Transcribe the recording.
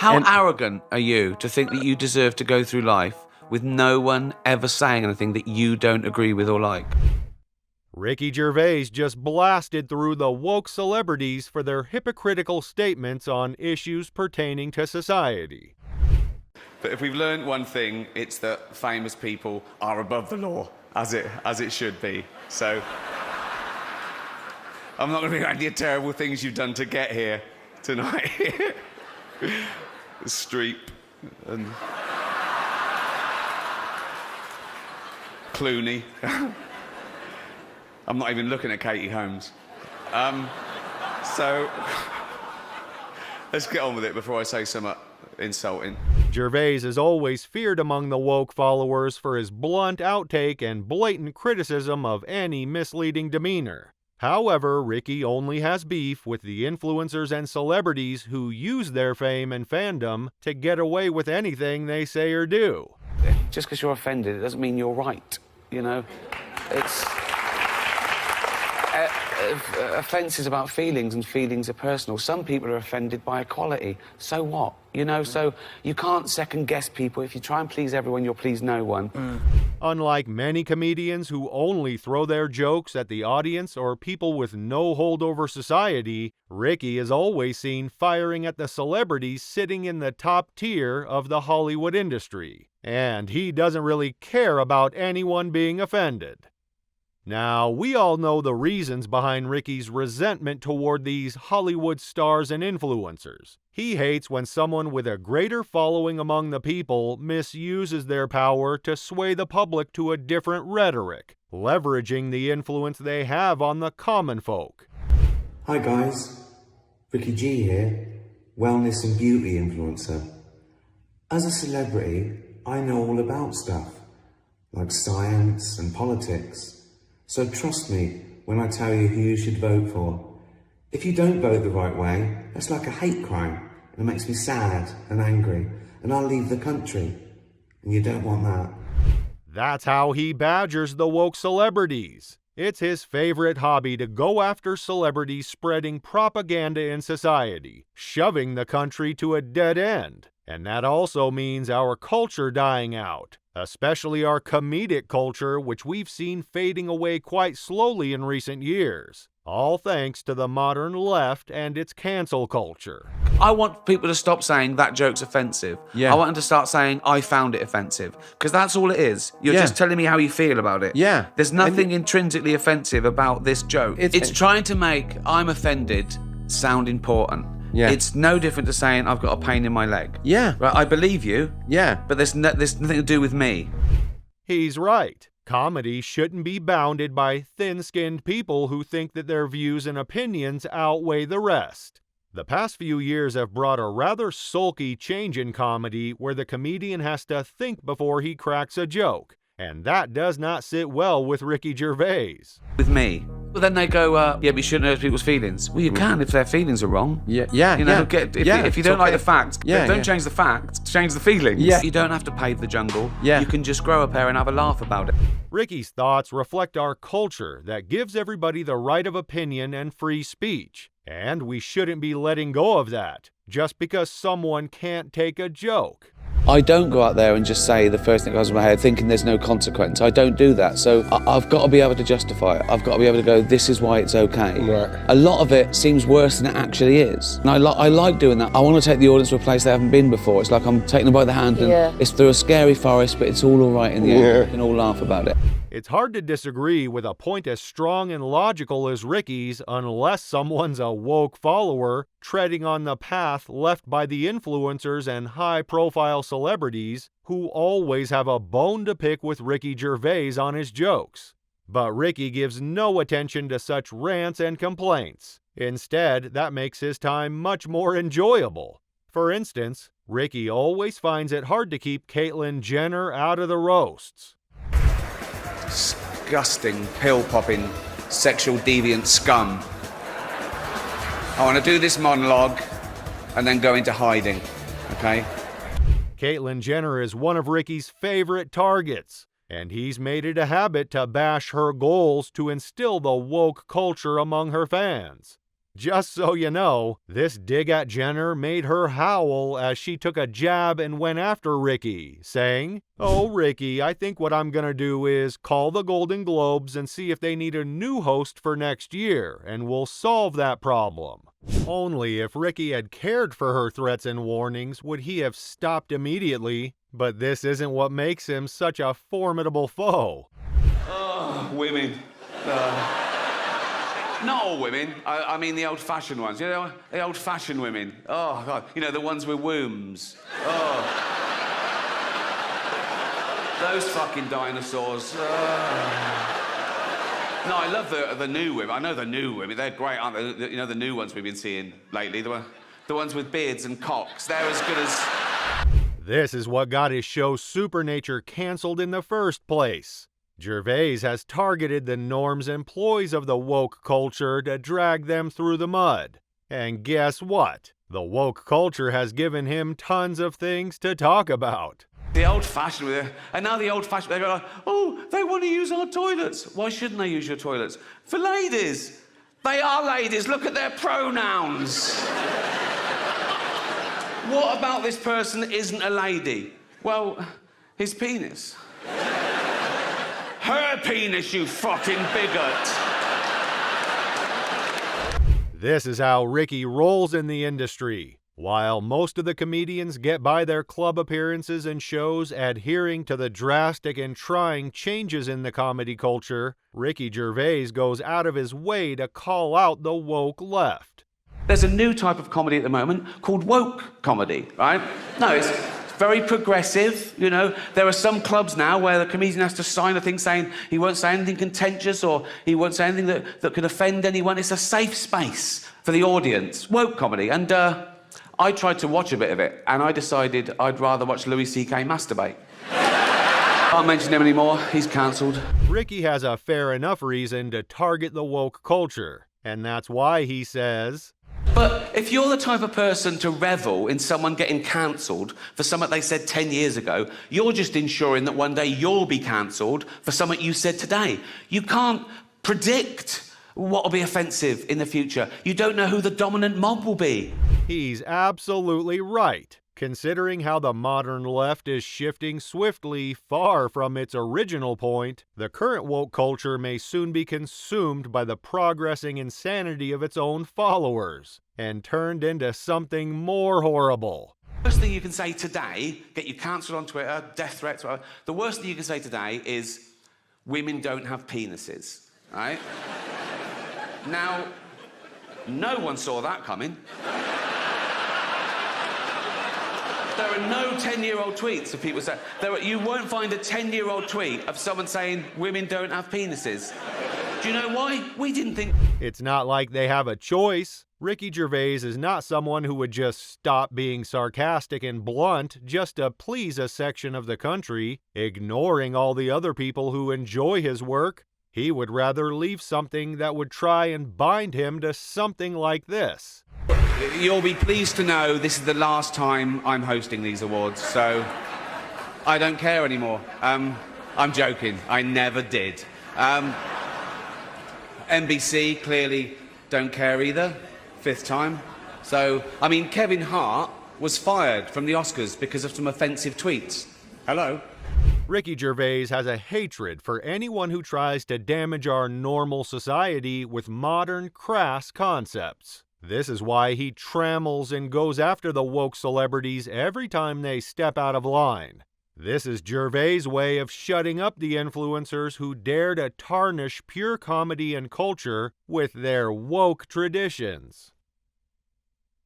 How arrogant are you to think that you deserve to go through life with no one ever saying anything that you don't agree with or like? Ricky Gervais just blasted through the woke celebrities for their hypocritical statements on issues pertaining to society. But if we've learned one thing, it's that famous people are above the law, as it should be. So I'm not going to be any terrible things you've done to get here tonight. Streep and Clooney. I'm not even looking at Katie Holmes. So let's get on with it before I say something insulting. Gervais is always feared among the woke followers for his blunt outtake and blatant criticism of any misleading demeanor. However, Ricky only has beef with the influencers and celebrities who use their fame and fandom to get away with anything they say or do. Just because you're offended, it doesn't mean you're right, you know? It's... offence is about feelings, and feelings are personal. Some people are offended by equality. So what? You know, so you can't second-guess people. If you try and please everyone, you'll please no one. Unlike many comedians who only throw their jokes at the audience or people with no hold over society, Ricky is always seen firing at the celebrities sitting in the top tier of the Hollywood industry. And he doesn't really care about anyone being offended. Now, we all know the reasons behind Ricky's resentment toward these Hollywood stars and influencers. He hates when someone with a greater following among the people misuses their power to sway the public to a different rhetoric, leveraging the influence they have on the common folk. Hi guys, Ricky G here, wellness and beauty influencer. As a celebrity, I know all about stuff, like science and politics. So trust me when I tell you who you should vote for. If you don't vote the right way, that's like a hate crime, and it makes me sad and angry, and I'll leave the country. And you don't want that. That's how he badgers the woke celebrities. It's his favorite hobby to go after celebrities spreading propaganda in society, shoving the country to a dead end. And that also means our culture dying out, especially our comedic culture, which we've seen fading away quite slowly in recent years, all thanks to the modern left and its cancel culture. I want people to stop saying that joke's offensive. Yeah. I want them to start saying I found it offensive, because that's all it is. You're just telling me how you feel about it. Yeah. There's nothing intrinsically offensive about this joke. It's trying to make I'm offended sound important. Yeah. It's no different to saying I've got a pain in my leg. Yeah. Right, I believe you. Yeah. But there's nothing to do with me. He's right. Comedy shouldn't be bounded by thin-skinned people who think that their views and opinions outweigh the rest. The past few years have brought a rather sulky change in comedy where the comedian has to think before he cracks a joke. And that does not sit well with Ricky Gervais. With me. But then they go, yeah, but you shouldn't hurt people's feelings. Well, you can if their feelings are wrong. Yeah. You know, if you don't like the facts, don't change the facts, change the feelings. Yeah. You don't have to pave the jungle. Yeah. You can just grow a pair and have a laugh about it. Ricky's thoughts reflect our culture that gives everybody the right of opinion and free speech. And we shouldn't be letting go of that, just because someone can't take a joke. I don't go out there and just say the first thing that goes in my head thinking there's no consequence. I don't do that. So I've got to be able to justify it. I've got to be able to go, this is why it's okay. Right. A lot of it seems worse than it actually is. And I like doing that. I want to take the audience to a place they haven't been before. It's like I'm taking them by the hand and it's through a scary forest, but it's all right in the end. We can all laugh about it. It's hard to disagree with a point as strong and logical as Ricky's unless someone's a woke follower treading on the path left by the influencers and high-profile celebrities who always have a bone to pick with Ricky Gervais on his jokes. But Ricky gives no attention to such rants and complaints. Instead, that makes his time much more enjoyable. For instance, Ricky always finds it hard to keep Caitlyn Jenner out of the roasts. Disgusting, pill-popping, sexual deviant scum. I want to do this monologue and then go into hiding, okay? Caitlyn Jenner is one of Ricky's favorite targets, and he's made it a habit to bash her goals to instill the woke culture among her fans. Just so you know, this dig at Jenner made her howl as she took a jab and went after Ricky, saying, "Oh, Ricky, I think what I'm gonna do is call the Golden Globes and see if they need a new host for next year, and we'll solve that problem." Only if Ricky had cared for her threats and warnings would he have stopped immediately, but this isn't what makes him such a formidable foe. Oh, women. Not all women. I mean the old-fashioned ones. You know, the old-fashioned women. Oh, God. You know, the ones with wombs. Oh. Those fucking dinosaurs. No, I love the new women. I know the new women. They're great, aren't they? You know, the new ones we've been seeing lately. The ones with beards and cocks. They're as good as... This is what got his show Supernature canceled in the first place. Gervais has targeted the norms and ploys of the woke culture to drag them through the mud. And guess what? The woke culture has given him tons of things to talk about. The old-fashioned, and now the old-fashioned, they go like, oh, they want to use our toilets. Why shouldn't they use your toilets? For ladies. They are ladies. Look at their pronouns. What about this person that isn't a lady? Well, his penis. Her penis, you fucking bigot. This is how Ricky rolls in the industry. While most of the comedians get by their club appearances and shows adhering to the drastic and trying changes in the comedy culture, Ricky Gervais goes out of his way to call out the woke left. There's a new type of comedy at the moment called woke comedy, right? No, it's very progressive, you know. There are some clubs now where the comedian has to sign a thing saying he won't say anything contentious or he won't say anything that could offend anyone. It's a safe space for the audience. Woke comedy. And I tried to watch a bit of it, and I decided I'd rather watch Louis C.K. masturbate. Can't mention him anymore. He's cancelled. Ricky has a fair enough reason to target the woke culture, and that's why he says... But if you're the type of person to revel in someone getting cancelled for something they said 10 years ago, you're just ensuring that one day you'll be cancelled for something you said today. You can't predict what will be offensive in the future. You don't know who the dominant mob will be. He's absolutely right, considering how the modern left is shifting swiftly far from its original point. The current woke culture may soon be consumed by the progressing insanity of its own followers and turned into something more horrible. The worst thing you can say today, get you cancelled on Twitter, death threats, whatever. The worst thing you can say today is women don't have penises, right? Now, no one saw that coming. There are no 10-year-old tweets of people saying... You won't find a 10-year-old tweet of someone saying women don't have penises. Do you know why? We didn't think... It's not like they have a choice. Ricky Gervais is not someone who would just stop being sarcastic and blunt just to please a section of the country, ignoring all the other people who enjoy his work. He would rather leave something that would try and bind him to something like this. You'll be pleased to know this is the last time I'm hosting these awards, so I don't care anymore. I'm joking. I never did. NBC clearly don't care either. 5th time. So, I mean, Kevin Hart was fired from the Oscars because of some offensive tweets. Hello? Ricky Gervais has a hatred for anyone who tries to damage our normal society with modern, crass concepts. This is why he trammels and goes after the woke celebrities every time they step out of line. This is Gervais' way of shutting up the influencers who dare to tarnish pure comedy and culture with their woke traditions.